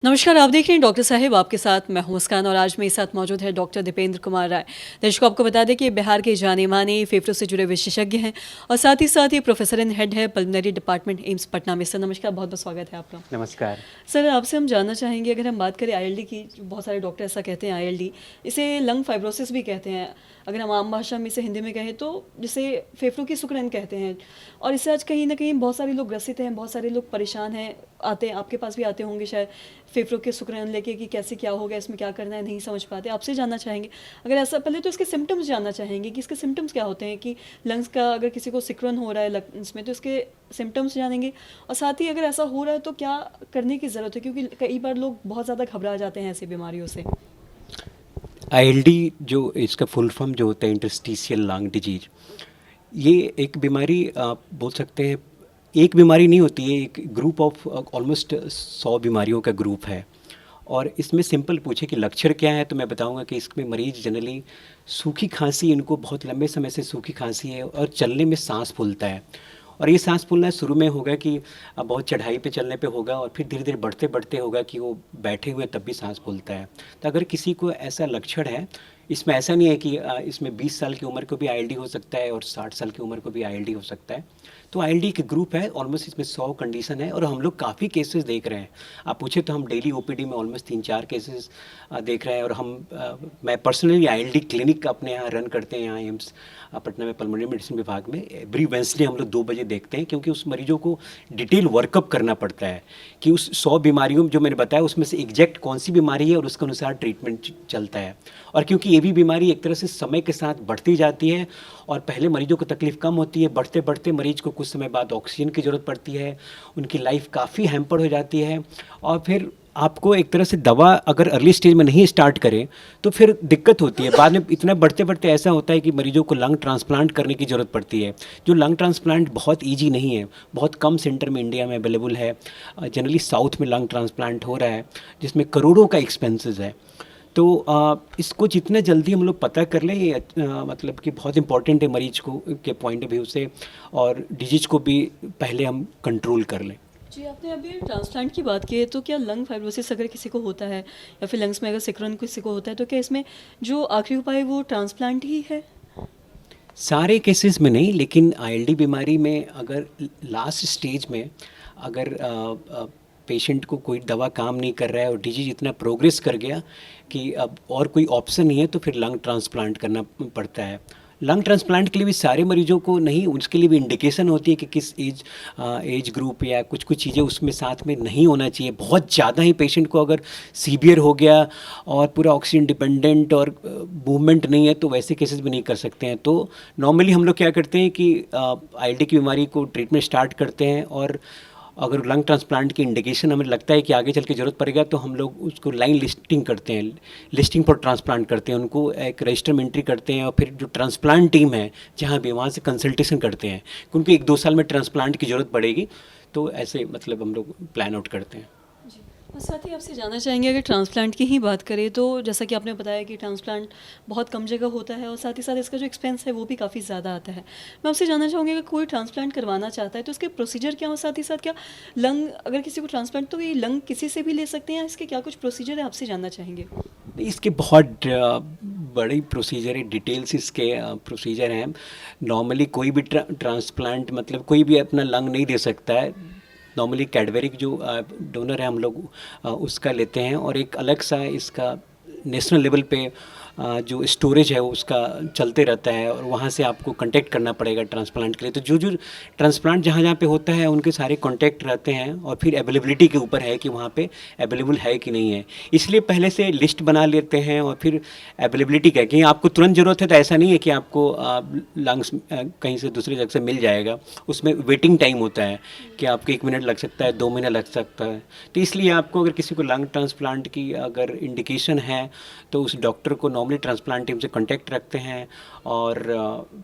नमस्कार, आप देख रहे हैं डॉक्टर साहिब, आपके साथ मैं हूं मुस्कान और आज मेरे साथ मौजूद है डॉक्टर दीपेंद्र कुमार राय। दर्शकों, आपको बता दें कि बिहार के जाने-माने फेफड़ों से जुड़े विशेषज्ञ हैं और साथ ही प्रोफेसर इन हेड है पल्मोनरी डिपार्टमेंट एम्स पटना में। सर नमस्कार, बहुत-बहुत स्वागत है आपका। नमस्कार। सर, आपसे हम जानना चाहेंगे, अगर हम बात करें आईएलडी की, बहुत सारे डॉक्टर ऐसा कहते हैं आईएलडी, इसे लंग फाइब्रोसिस भी कहते हैं। अगर हम आम भाषा में इसे हिंदी में कहें तो जिसे फेफड़ों की सिकुड़न कहते हैं। और इससे आज कहीं ना कहीं बहुत सारे लोग ग्रसित हैं, बहुत सारे लोग परेशान हैं, आते हैं, आपके पास भी आते होंगे शायद फेफड़ों के सिकुड़न लेके कि कैसे क्या होगा, इसमें क्या करना है, नहीं समझ पाते। आपसे जानना चाहेंगे, अगर ऐसा, पहले तो इसके सिम्टम्स जानना चाहेंगे कि इसके सिम्टम्स क्या होते हैं, कि लंग्स का अगर किसी को सिकुड़न हो रहा है लंग्स में तो इसके सिम्टम्स जानेंगे, और साथ ही अगर ऐसा हो रहा है तो क्या करने की ज़रूरत है, क्योंकि कई बार लोग बहुत ज़्यादा घबरा जाते हैं ऐसी बीमारियों से। आईएलडी जो इसका फुल फॉर्म जो होता है इंटरस्टिशियल लंग डिजीज, ये एक बीमारी आप बोल सकते हैं, एक बीमारी नहीं होती है, एक ग्रुप ऑफ ऑलमोस्ट 100 बीमारियों का ग्रुप है। और इसमें सिंपल पूछे कि लक्षण क्या है तो मैं बताऊंगा कि इसमें मरीज जनरली सूखी खांसी, इनको बहुत लंबे समय से सूखी खांसी है और चलने में सांस फूलता है। और ये सांस फूलना शुरू में होगा कि अब बहुत चढ़ाई पे चलने पे होगा और फिर धीरे धीरे बढ़ते बढ़ते होगा कि वो बैठे हुए तब भी सांस फूलता है। तो अगर किसी को ऐसा लक्षण है, इसमें ऐसा नहीं है कि इसमें 20 साल की उम्र को भी आईएलडी हो सकता है और 60 साल की उम्र को भी आईएलडी हो सकता है। तो आईएलडी के ग्रुप है, ऑलमोस्ट इसमें 100 कंडीशन है और हम लोग काफ़ी केसेस देख रहे हैं। आप पूछे तो हम डेली ओपीडी में ऑलमोस्ट 3-4 केसेस देख रहे हैं। और मैं पर्सनली आईएलडी क्लिनिक अपने यहाँ रन करते हैं, यहाँ एम्स पटना में पल्मोनरी मेडिसिन विभाग में। एवरी वेंसडे हम लोग 2 बजे देखते हैं, क्योंकि उस मरीजों को डिटेल वर्कअप करना पड़ता है कि उस 100 बीमारियों जो मैंने बताया उसमें से एग्जैक्ट कौन सी बीमारी है और उसके अनुसार ट्रीटमेंट चलता है। और क्योंकि ये भी बीमारी एक तरह से समय के साथ बढ़ती जाती है और पहले मरीजों को तकलीफ कम होती है, बढ़ते बढ़ते मरीज को कुछ समय बाद ऑक्सीजन की ज़रूरत पड़ती है, उनकी लाइफ काफ़ी हैम्पर हो जाती है। और फिर आपको एक तरह से दवा अगर अर्ली स्टेज में नहीं स्टार्ट करें तो फिर दिक्कत होती है। बाद में इतना बढ़ते बढ़ते ऐसा होता है कि मरीजों को लंग ट्रांसप्लांट करने की ज़रूरत पड़ती है, जो लंग ट्रांसप्लांट बहुत इजी नहीं है। बहुत कम सेंटर में इंडिया में अवेलेबल है। जनरली साउथ में लंग ट्रांसप्लांट हो रहा है, जिसमें करोड़ों का एक्सपेंसेस है। तो इसको जितना जल्दी हम लोग पता कर लें, ये मतलब कि बहुत इंपॉर्टेंट है मरीज को के पॉइंट ऑफ व्यू से, और डिजीज को भी पहले हम कंट्रोल कर लें। जी, आपने अभी ट्रांसप्लांट की बात की है, तो क्या लंग फाइब्रोसिस अगर किसी को होता है या फिर लंग्स में अगर सिकुड़न किसी को होता है तो क्या इसमें जो आखिरी उपाय है वो ट्रांसप्लांट ही है? सारे केसेस में नहीं, लेकिन आईएलडी बीमारी में अगर लास्ट स्टेज में अगर पेशेंट को कोई दवा काम नहीं कर रहा है और डिजीज इतना प्रोग्रेस कर गया कि अब और कोई ऑप्शन नहीं है, तो फिर लंग ट्रांसप्लांट करना पड़ता है। लंग ट्रांसप्लांट के लिए भी सारे मरीजों को नहीं, उसके लिए भी इंडिकेशन होती है कि किस एज ग्रुप या कुछ कुछ चीज़ें उसमें साथ में नहीं होना चाहिए। बहुत ज़्यादा ही पेशेंट को अगर सीवियर हो गया और पूरा ऑक्सीजन डिपेंडेंट और मूवमेंट नहीं है तो वैसे केसेस भी नहीं कर सकते हैं। तो नॉर्मली हम लोग क्या करते हैं कि आईएलडी की बीमारी को ट्रीटमेंट स्टार्ट करते हैं, और अगर लंग ट्रांसप्लांट की इंडिकेशन हमें लगता है कि आगे चल के ज़रूरत पड़ेगा तो हम लोग उसको लाइन लिस्टिंग करते हैं, लिस्टिंग फॉर ट्रांसप्लांट करते हैं, उनको एक रजिस्टर में एंट्री करते हैं और फिर जो ट्रांसप्लांट टीम है जहाँ भी, वहाँ से कंसल्टेशन करते हैं क्योंकि 1-2 साल में ट्रांसप्लांट की ज़रूरत पड़ेगी। तो ऐसे मतलब हम लोग प्लान आउट करते हैं। जी, और साथ ही आपसे जानना चाहेंगे, अगर ट्रांसप्लांट की ही बात करें तो जैसा कि आपने बताया कि ट्रांसप्लांट बहुत कम जगह होता है और साथ ही साथ इसका जो एक्सपेंस है वो भी काफ़ी ज़्यादा आता है। मैं आपसे जानना चाहूँगी, अगर कोई ट्रांसप्लांट करवाना चाहता है तो इसके प्रोसीजर क्या हो, साथ ही साथ क्या लंग, अगर किसी को ट्रांसप्लांट, तो ये लंग किसी से भी ले सकते हैं, इसके क्या कुछ प्रोसीजर है, आपसे जानना चाहेंगे। इसके बहुत बड़ी प्रोसीजर है, डिटेल्स इसके प्रोसीजर हैं। नॉर्मली कोई भी ट्रांसप्लांट मतलब कोई भी अपना लंग नहीं दे सकता है। नॉर्मली कैडबेरिक जो डोनर है हम लोग उसका लेते हैं, और एक अलग सा इसका नेशनल लेवल पे जो स्टोरेज है उसका चलते रहता है, और वहाँ से आपको कांटेक्ट करना पड़ेगा ट्रांसप्लांट के लिए। तो जो ट्रांसप्लांट जहाँ जहाँ पे होता है उनके सारे कांटेक्ट रहते हैं, और फिर अवेलेबिलिटी के ऊपर है कि वहाँ पे अवेलेबल है कि नहीं है। इसलिए पहले से लिस्ट बना लेते हैं, और फिर अवेलेबिलिटी का कहीं आपको तुरंत ज़रूरत है तो ऐसा नहीं है कि आपको लंग्स कहीं से दूसरी जगह से मिल जाएगा। उसमें वेटिंग टाइम होता है कि आपको 1 मिनट लग सकता है, 2 महीने लग सकता है। तो इसलिए आपको अगर किसी को लंग ट्रांसप्लांट की अगर इंडिकेशन है तो उस डॉक्टर को नॉर्मली ट्रांसप्लांट टीम से कांटेक्ट रखते हैं, और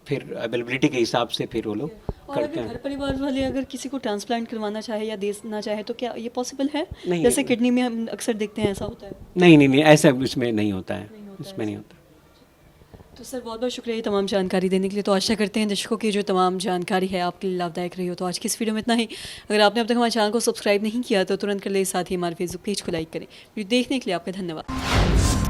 फिर अवेलेबिलिटी के हिसाब से फिर वो लोग और करते अगर हैं। घर परिवार वाले अगर किसी को ट्रांसप्लांट करवाना चाहे या देना चाहे तो क्या ये पॉसिबल है? नहीं, जैसे किडनी में हम अक्सर देखते हैं, ऐसा होता है? नहीं नहीं नहीं, ऐसा इसमें नहीं होता है, नहीं होता इसमें नहीं ऐसा। होता। तो सर बहुत बहुत शुक्रिया ये तमाम जानकारी देने के लिए। तो आशा करते हैं दर्शकों की जो तमाम जानकारी है आपके लिए लाभदायक रही हो। तो आज की इस वीडियो में इतना ही। अगर आपने अब तक हमारे चैनल को सब्सक्राइब नहीं किया तो तुरंत कर ले, साथ ही हमारे फेसबुक पेज को लाइक करें। वीडियो देखने के लिए आपका धन्यवाद।